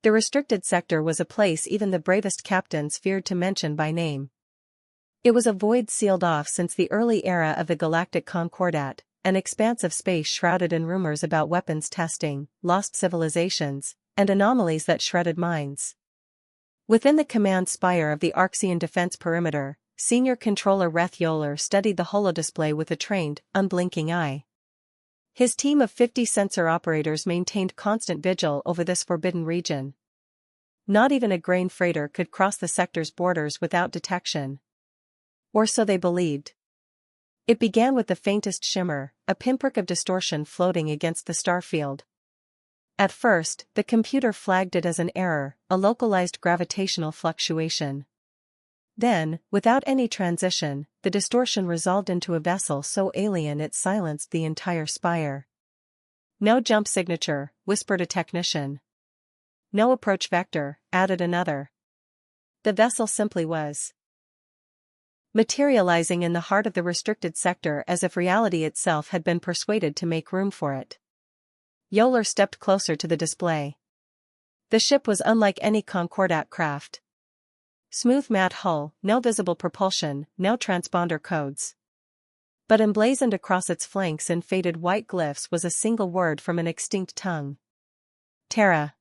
The restricted sector was a place even the bravest captains feared to mention by name. It was a void sealed off since the early era of the Galactic Concordat, an expanse of space shrouded in rumors about weapons testing, lost civilizations, and anomalies that shredded minds. Within the command spire of the Arxian defense perimeter, Senior Controller Reth Yoler studied the holodisplay with a trained, unblinking eye. His team of 50 sensor operators maintained constant vigil over this forbidden region. Not even a grain freighter could cross the sector's borders without detection. Or so they believed. It began with the faintest shimmer, a pinprick of distortion floating against the starfield. At first, the computer flagged it as an error, a localized gravitational fluctuation. Then, without any transition, the distortion resolved into a vessel so alien it silenced the entire spire. "No jump signature," whispered a technician. "No approach vector," added another. The vessel simply was materializing in the heart of the restricted sector as if reality itself had been persuaded to make room for it. Yoler stepped closer to the display. The ship was unlike any Concordat craft. Smooth matte hull, no visible propulsion, no transponder codes. But emblazoned across its flanks in faded white glyphs was a single word from an extinct tongue. Terra.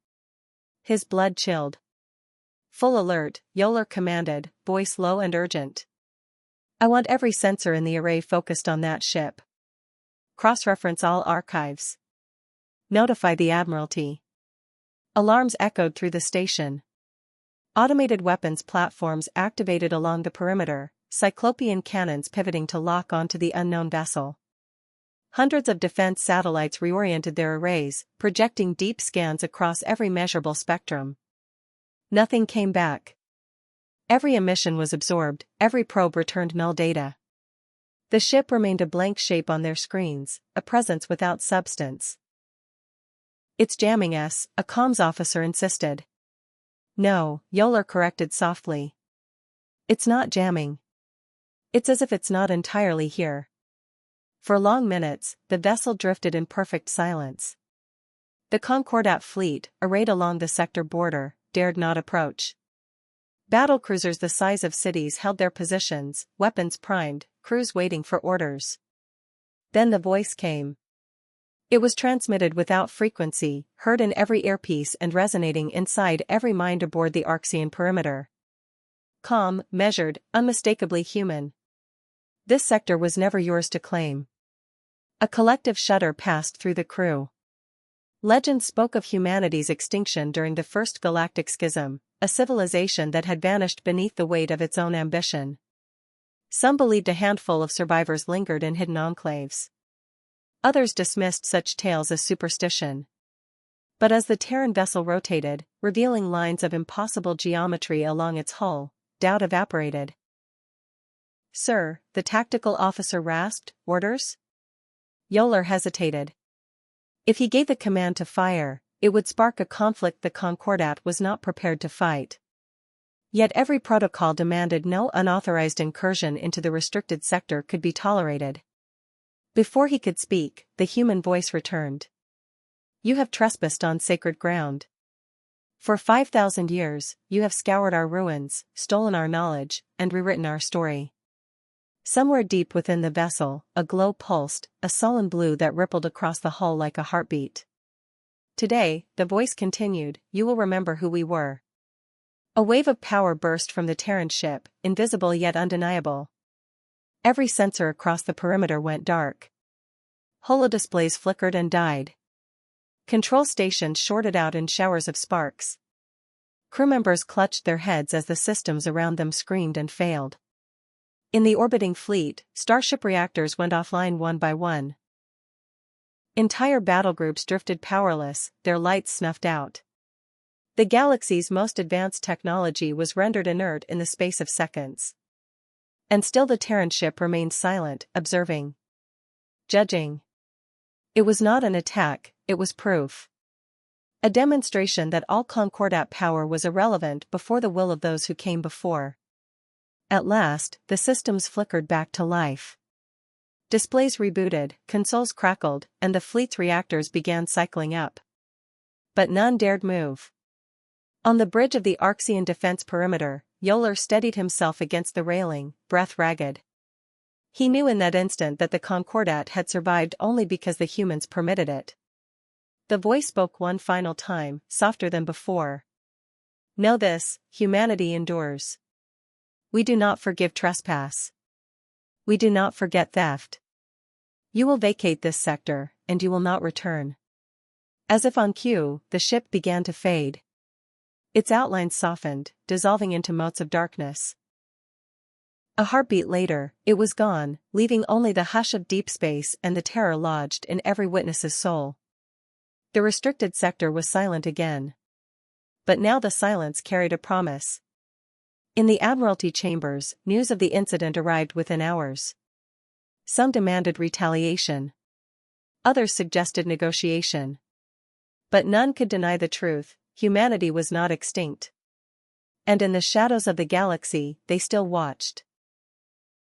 His blood chilled. Full alert, Yoler commanded, voice low and urgent. "I want every sensor in the array focused on that ship. Cross-reference all archives. Notify the Admiralty." Alarms echoed through the station. Automated weapons platforms activated along the perimeter, cyclopean cannons pivoting to lock onto the unknown vessel. Hundreds of defense satellites reoriented their arrays, projecting deep scans across every measurable spectrum. Nothing came back. Every emission was absorbed, every probe returned null data. The ship remained a blank shape on their screens, a presence without substance. "It's jamming us," a comms officer insisted. "No," Yoler corrected softly. "It's not jamming. It's as if it's not entirely here." For long minutes, the vessel drifted in perfect silence. The Concordat fleet, arrayed along the sector border, dared not approach. Battlecruisers the size of cities held their positions, weapons primed, crews waiting for orders. Then the voice came. It was transmitted without frequency, heard in every earpiece and resonating inside every mind aboard the Arxian perimeter. Calm, measured, unmistakably human. "This sector was never yours to claim." A collective shudder passed through the crew. Legend spoke of humanity's extinction during the First Galactic Schism, a civilization that had vanished beneath the weight of its own ambition. Some believed a handful of survivors lingered in hidden enclaves. Others dismissed such tales as superstition. But as the Terran vessel rotated, revealing lines of impossible geometry along its hull, doubt evaporated. "Sir," the tactical officer rasped, "orders?" Yoler hesitated. If he gave the command to fire, it would spark a conflict the Concordat was not prepared to fight. Yet every protocol demanded no unauthorized incursion into the restricted sector could be tolerated. Before he could speak, the human voice returned. "You have trespassed on sacred ground. For 5,000 years, you have scoured our ruins, stolen our knowledge, and rewritten our story." Somewhere deep within the vessel, a glow pulsed, a sullen blue that rippled across the hull like a heartbeat. "Today," the voice continued, "you will remember who we were." A wave of power burst from the Terran ship, invisible yet undeniable. Every sensor across the perimeter went dark. Holodisplays flickered and died. Control stations shorted out in showers of sparks. Crew members clutched their heads as the systems around them screamed and failed. In the orbiting fleet, starship reactors went offline one by one. Entire battlegroups drifted powerless, their lights snuffed out. The galaxy's most advanced technology was rendered inert in the space of seconds. And still the Terran ship remained silent, observing. Judging. It was not an attack, it was proof. A demonstration that all Concordat power was irrelevant before the will of those who came before. At last, the systems flickered back to life. Displays rebooted, consoles crackled, and the fleet's reactors began cycling up. But none dared move. On the bridge of the Arxian defense perimeter, Yoler steadied himself against the railing, breath ragged. He knew in that instant that the Concordat had survived only because the humans permitted it. The voice spoke one final time, softer than before. Know this, humanity endures. We do not forgive trespass. We do not forget theft. You will vacate this sector, and you will not return. As if on cue, the ship began to fade. Its outlines softened, dissolving into motes of darkness. A heartbeat later, it was gone, leaving only the hush of deep space and the terror lodged in every witness's soul. The restricted sector was silent again. But now the silence carried a promise. In the Admiralty chambers, news of the incident arrived within hours. Some demanded retaliation. Others suggested negotiation. But none could deny the truth: humanity was not extinct. And in the shadows of the galaxy, they still watched.